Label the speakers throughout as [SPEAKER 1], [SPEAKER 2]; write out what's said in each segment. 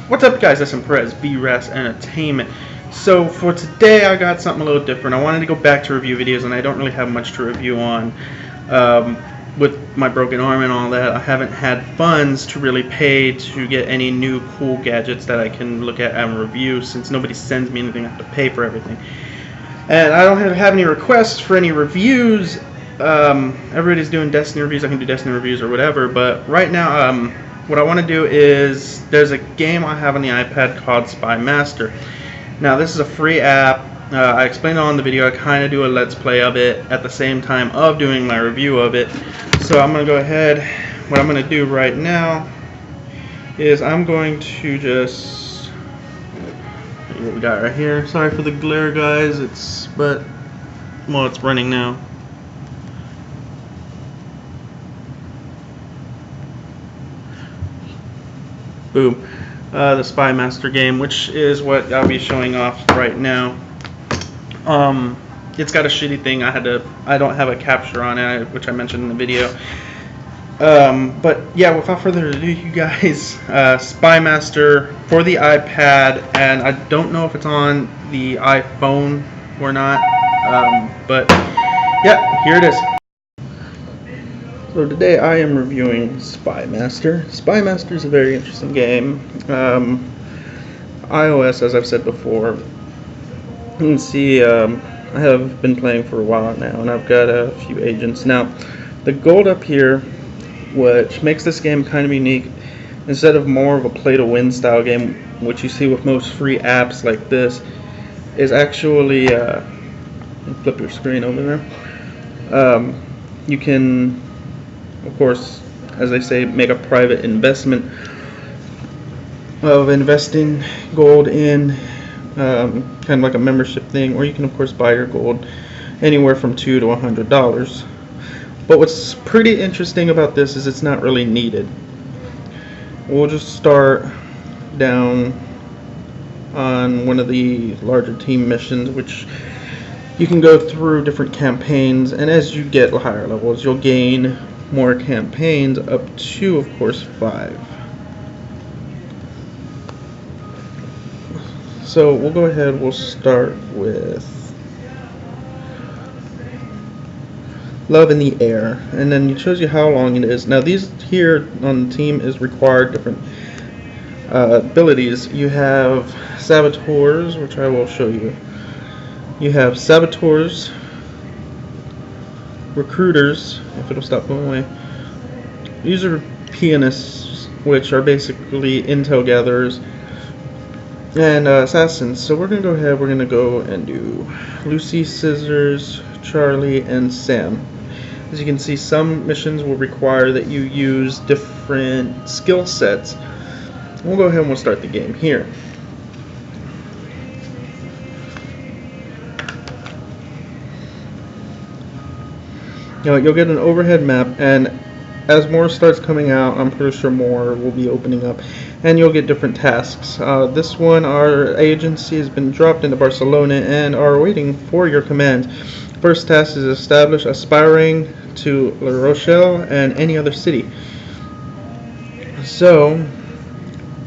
[SPEAKER 1] What's up, guys? SM Perez, BRAS Entertainment. So for today, I got something a little different. I wanted to go back to review videos, and I don't really have much to review on. With my broken arm and all that, I haven't had funds to really pay to get any new cool gadgets that I can look at and review, since nobody sends me anything. I have to pay for everything. And I don't have any requests for any reviews. Everybody's doing Destiny reviews. I can do Destiny reviews or whatever, but right now, what I want to do is, there's a game I have on the iPad called Spy Master. Now this is a free app. I explained it on the video. I kind of do a let's play of it at the same time of doing my review of it. So I'm going to go ahead, what I'm going to do right now is I'm going to just, what we got right here. Sorry for the glare, guys, it's running now. Boom. The Spy Master game, which is what I'll be showing off right now. It's got a shitty thing. I don't have a capture on it, which I mentioned in the video. But yeah, without further ado, you guys, Spy Master for the iPad, and I don't know if it's on the iPhone or not. But yeah, here it is. So today I am reviewing Spy Master. Spy Master is a very interesting game. iOS, as I've said before. You can see I have been playing for a while now, and I've got a few agents. Now, the gold up here, which makes this game kind of unique, instead of more of a play-to-win style game, which you see with most free apps like this, is actually, flip your screen over there, you can, of course, as they say, make a private investment of investing gold in kind of like a membership thing, or you can of course buy your gold anywhere from $2 to $100. But what's pretty interesting about this is it's not really needed. We'll just start down on one of the larger team missions, which you can go through different campaigns, and as you get higher levels, you'll gain more campaigns, up to, of course, 5. So we'll go ahead, we'll start with Love in the Air, and then it shows you how long it is. Now these here on the team is required different abilities. You have Saboteurs, which I will show you. You have Saboteurs, Recruiters, if it'll stop going away. These are Pianists, which are basically intel gatherers, and Assassins. So we're going to go ahead, we're going to go and do Lucy, Scissors, Charlie, and Sam. As you can see, some missions will require that you use different skill sets. We'll go ahead and we'll start the game here. You'll get an overhead map, and as more starts coming out, I'm pretty sure more will be opening up, and you'll get different tasks. This one, our agency has been dropped into Barcelona and are waiting for your command. First task is establish a spy ring to La Rochelle and any other city. So,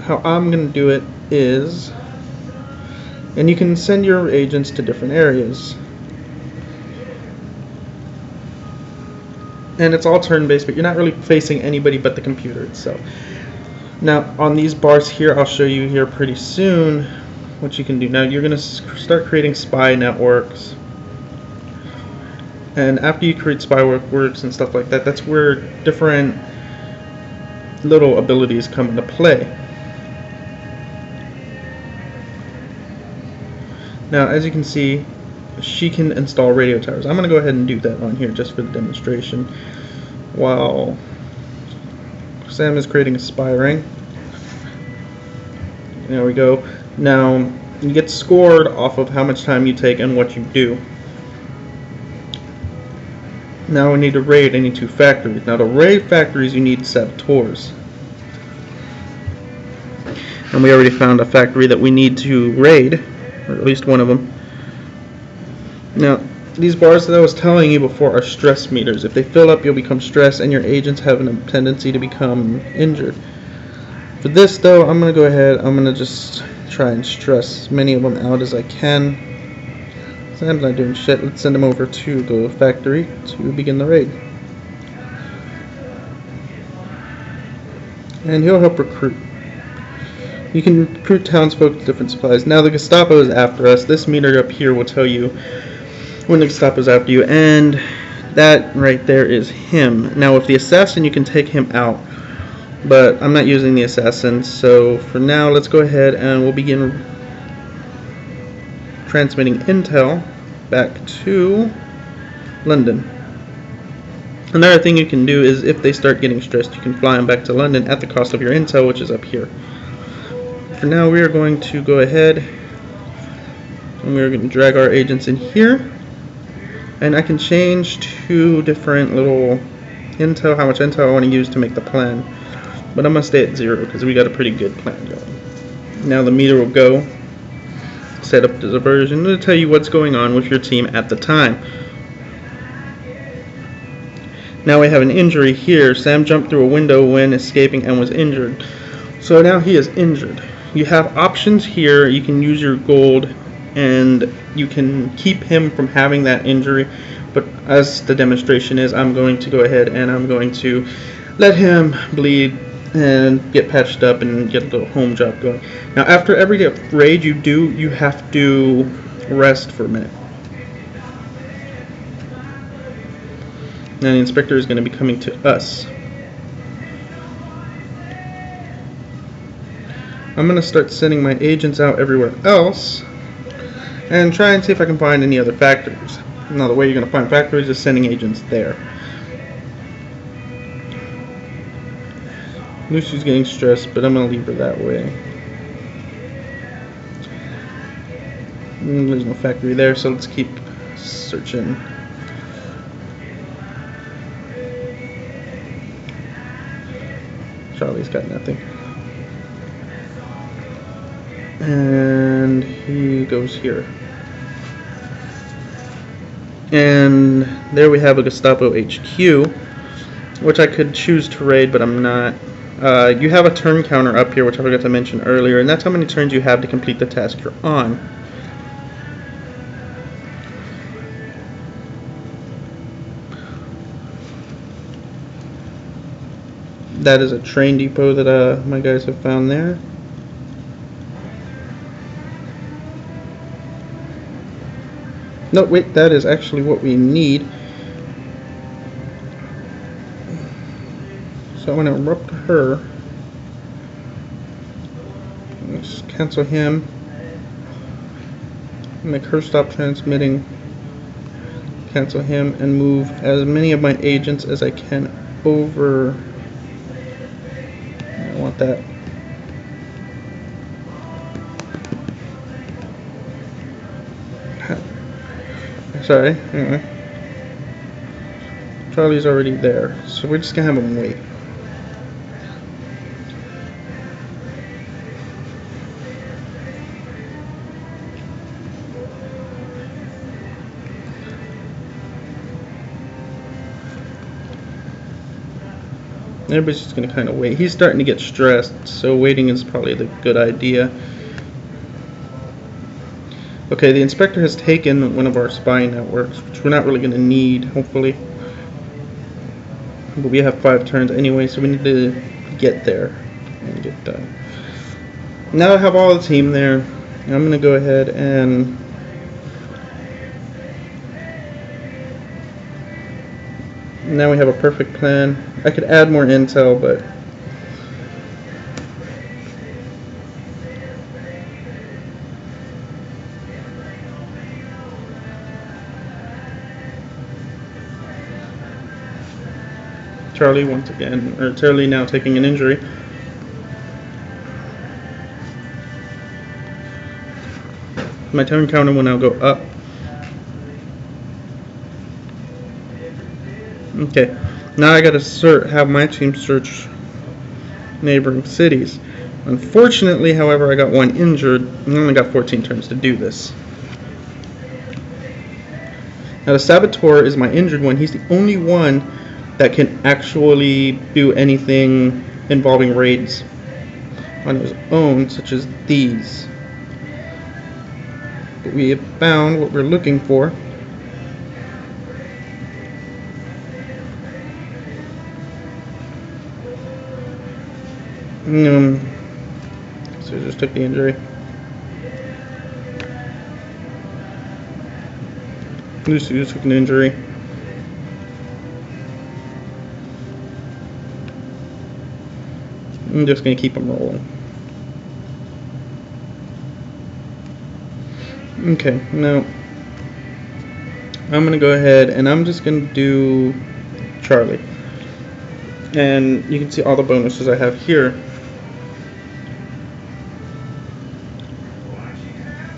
[SPEAKER 1] how I'm going to do it is, and you can send your agents to different areas. And it's all turn-based, but you're not really facing anybody but the computer itself. Now, on these bars here, I'll show you here pretty soon what you can do. Now, you're going to start creating spy networks. And after you create spy networks and stuff like that, that's where different little abilities come into play. Now, as you can see, she can install radio towers. I'm going to go ahead and do that on here just for the demonstration, while Sam is creating a spy ring. There we go. Now you get scored off of how much time you take and what you do. Now we need to raid any 2 factories. Now to raid factories you need Saboteurs. And we already found a factory that we need to raid, or at least one of them. Now, these bars that I was telling you before are stress meters. If they fill up, you'll become stressed, and your agents have a tendency to become injured. For this though, I'm going to go ahead, I'm going to just try and stress as many of them out as I can. Sam's not doing shit. Let's send him over to the factory to begin the raid. And he'll help recruit. You can recruit townsfolk with different supplies. Now the Gestapo is after us. This meter up here will tell you when the Gestapo is after you, and that right there is him. Now with the assassin you can take him out, but I'm not using the assassin, so for now let's go ahead and we'll begin transmitting intel back to London. Another thing you can do is if they start getting stressed, you can fly them back to London at the cost of your intel, which is up here. For now we are going to go ahead and we're going to drag our agents in here, and I can change two different little intel, how much intel I want to use to make the plan, but I'm going to stay at 0 because we got a pretty good plan going. Now the meter will go, set up the diversion to tell you what's going on with your team at the time. Now we have an injury here. Sam jumped through a window when escaping and was injured. So now he is injured. You have options here. You can use your gold and you can keep him from having that injury. But as the demonstration is, I'm going to go ahead and I'm going to let him bleed and get patched up and get a little home job going. Now after every raid you do, you have to rest for a minute. Now the inspector is going to be coming to us. I'm going to start sending my agents out everywhere else and try and see if I can find any other factories. Now the way you're going to find factories is sending agents there. Lucy's getting stressed, but I'm going to leave her that way. There's no factory there, so let's keep searching. Charlie's got nothing. And he goes here. And there we have a Gestapo HQ, which I could choose to raid, but I'm not. You have a turn counter up here, which I forgot to mention earlier, and that's how many turns you have to complete the task you're on. That is a train depot that my guys have found there. No, wait, that is actually what we need. So I'm going to interrupt her. Let's cancel him. Make her stop transmitting. Cancel him and move as many of my agents as I can over. I want that. Sorry, anyway. Charlie's already there, so we're just gonna have him wait. Everybody's just gonna kind of wait. He's starting to get stressed, so waiting is probably the good idea. Okay, the inspector has taken one of our spy networks, which we're not really going to need, hopefully. But we have 5 turns anyway, so we need to get there and get done. Now I have all the team there. I'm going to go ahead and now we have a perfect plan. I could add more intel, but Charlie once again, or Charlie now taking an injury. My turn counter will now go up. Okay, now I gotta have my team search neighboring cities. Unfortunately, however, I got 1 injured and I only got 14 turns to do this. Now the Saboteur is my injured one. He's the only one that can actually do anything involving raids. on his own, such as these. But we have found what we're looking for. So just took the injury. Lucy just took an injury. I'm just going to keep them rolling. Okay, now I'm going to go ahead and I'm just going to do Charlie. And you can see all the bonuses I have here.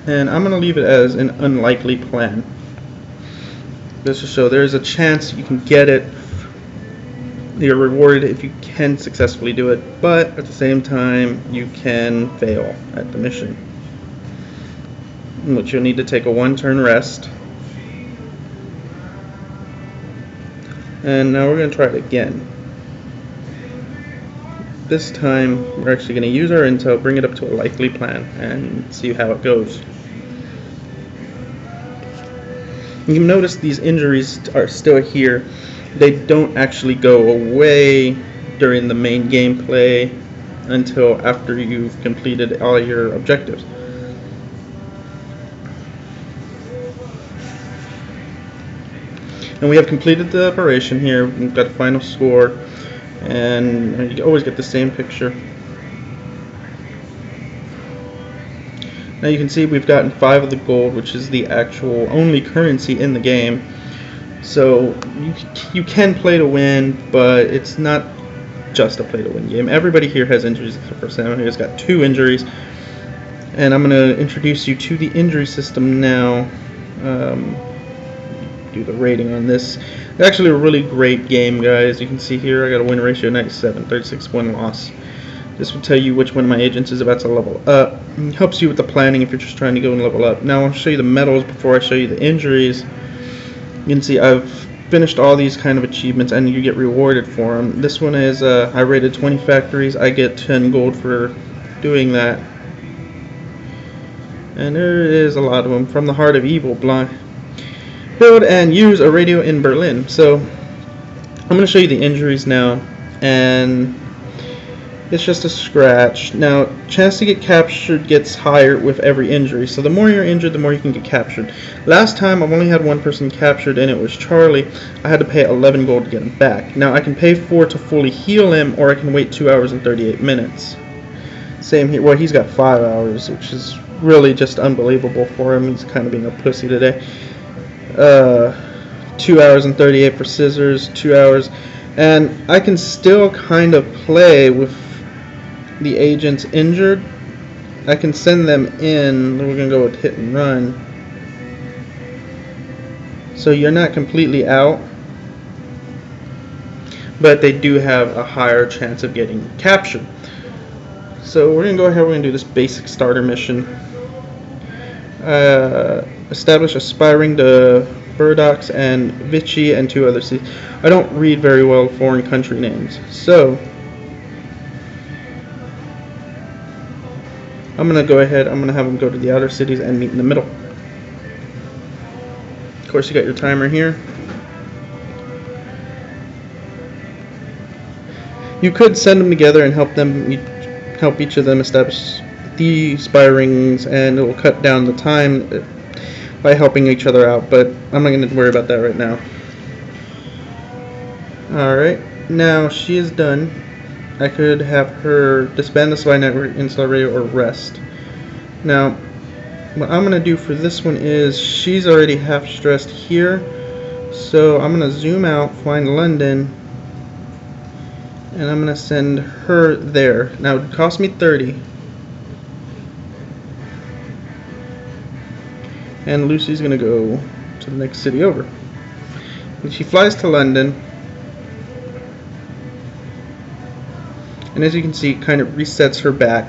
[SPEAKER 1] And I'm going to leave it as an unlikely plan. Just to show there's a chance you can get it. You're rewarded if you can successfully do it, but at the same time you can fail at the mission, in which you'll need to take a 1-turn rest. And now we're going to try it again. This time we're actually going to use our intel, bring it up to a likely plan, and see how it goes. You can notice these injuries are still here. They don't actually go away during the main gameplay until after you've completed all your objectives. And we have completed the operation here. We've got a final score, and you always get the same picture. Now you can see we've gotten 5 of the gold, which is the actual only currency in the game. So you can play to win, but it's not just a play to win game. Everybody here has injuries except for Sam, who has got 2 injuries. And I'm going to introduce you to the injury system now. Do the rating on this. It's actually a really great game, guys. You can see here I got a win ratio of 97, 36 win loss. This will tell you which one of my agents is about to level up. It helps you with the planning if you're just trying to go and level up. Now I'll show you the medals before I show you the injuries. You can see I've finished all these kind of achievements and you get rewarded for them. This one is I raided 20 factories. I get 10 gold for doing that. And there is a lot of them. From the Heart of Evil, build and use a radio in Berlin. So I'm going to show you the injuries now, and it's just a scratch. Now, chance to get captured gets higher with every injury. So the more you're injured, the more you can get captured. Last time, I've only had 1 person captured, and it was Charlie. I had to pay 11 gold to get him back. Now, I can pay 4 to fully heal him, or I can wait 2 hours and 38 minutes. Same here. Well, he's got 5 hours, which is really just unbelievable for him. He's kind of being a pussy today. 2 hours and 38 for scissors, 2 hours. And I can still kind of play with the agents injured. I can send them in. We're going to go with hit and run. So you're not completely out, but they do have a higher chance of getting captured. So we're going to go ahead, we're going to do this basic starter mission. Establish a spy ring to Burdox and Vichy and 2 other cities. I don't read very well foreign country names, so I'm going to go ahead, I'm going to have them go to the outer cities and meet in the middle. Of course, you got your timer here. You could send them together and help each of them establish the spy rings, and it will cut down the time by helping each other out, but I'm not going to worry about that right now. Alright, now she is done. I could have her disband the spy network, install radio, or rest. Now, what I'm going to do for this one is, she's already half stressed here, so I'm going to zoom out, find London, and I'm going to send her there. Now, it would cost me 30. And Lucy's going to go to the next city over. And she flies to London. And as you can see, it kind of resets her back.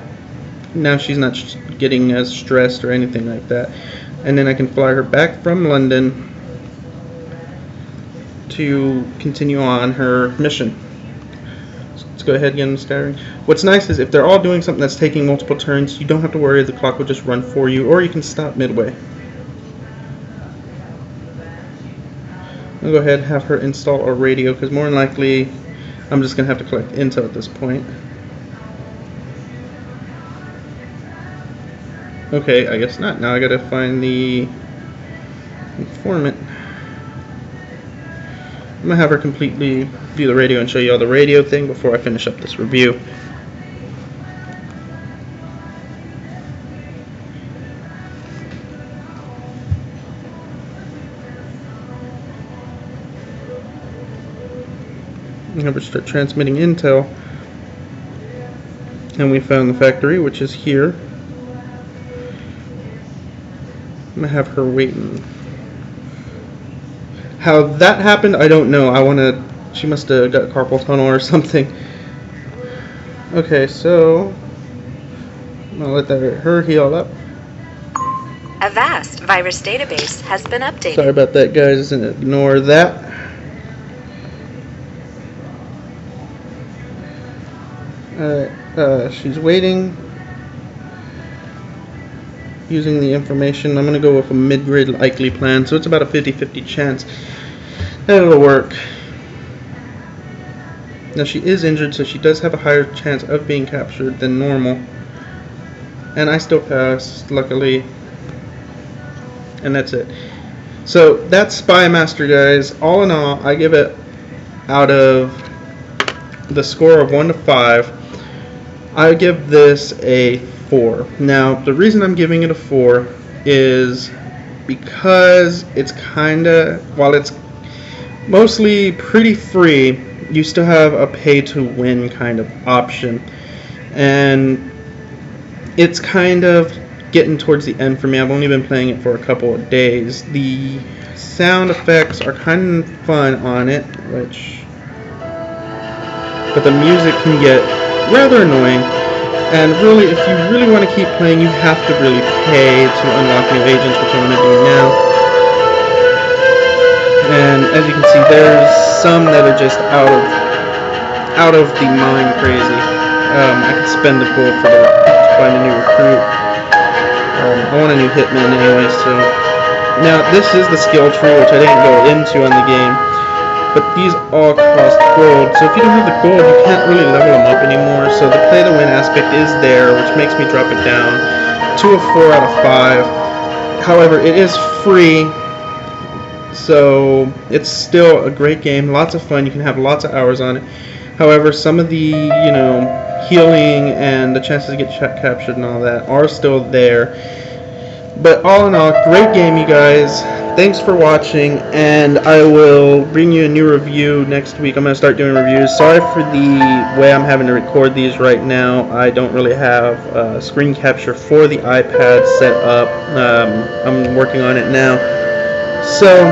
[SPEAKER 1] Now she's not getting as stressed or anything like that. And then I can fly her back from London to continue on her mission. So it's go ahead and get them scattering. What's nice is if they're all doing something that's taking multiple turns, you don't have to worry, the clock will just run for you, or you can stop midway. I'll go ahead and have her install a radio, because more than likely I'm just going to have to collect intel at this point. Okay, I guess not. Now I gotta find the informant. I'm gonna have her completely do the radio and show you all the radio thing before I finish up this review. I'm gonna start transmitting intel, and we found the factory, which is here. I'm gonna have her waiting. How that happened, I don't know. She must have got carpal tunnel or something. Okay, so I'm gonna let her heal up.
[SPEAKER 2] Avast virus database has been updated.
[SPEAKER 1] Sorry about that, guys, and ignore that. Alright, she's waiting. Using the information, I'm going to go with a mid-grade likely plan, so it's about a 50-50 chance that it'll work. Now she is injured, so she does have a higher chance of being captured than normal. And I still passed, luckily. And that's it. So that's Spy Master, guys. All in all, I give it, out of the score of 1 to 5, I give this a 4. Now, the reason I'm giving it a 4 is because it's kinda, while it's mostly pretty free, you still have a pay to win kind of option. And it's kind of getting towards the end for me. I've only been playing it for a couple of days. The sound effects are kind of fun on it, but the music can get rather annoying. And really, if you really want to keep playing, you have to really pay to unlock new agents, which I'm going to do now. And as you can see, there's some that are just out of the mind crazy. I could spend the gold for that to find a new recruit. I want a new hitman anyway, so now this is the skill tree, which I didn't go into on the game. But these all cost gold, so if you don't have the gold, you can't really level them up anymore. So the play to win aspect is there, which makes me drop it down to a 4 out of 5. However, it is free, so it's still a great game, lots of fun. You can have lots of hours on it. However, some of the healing and the chances to get captured and all that are still there. But all in all, great game, you guys. Thanks for watching, and I will bring you a new review next week. I'm going to start doing reviews. Sorry for the way I'm having to record these right now. I don't really have screen capture for the iPad set up. I'm working on it now. So,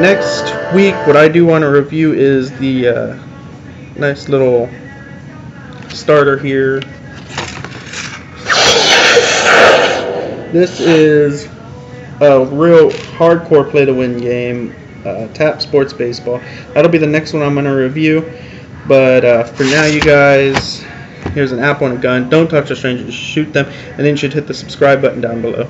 [SPEAKER 1] next week, what I do want to review is the nice little starter here. This is a real hardcore play-to-win game, Tap Sports Baseball. That'll be the next one I'm going to review. But for now, you guys, here's an apple and a gun. Don't talk to strangers, shoot them, and then you should hit the subscribe button down below.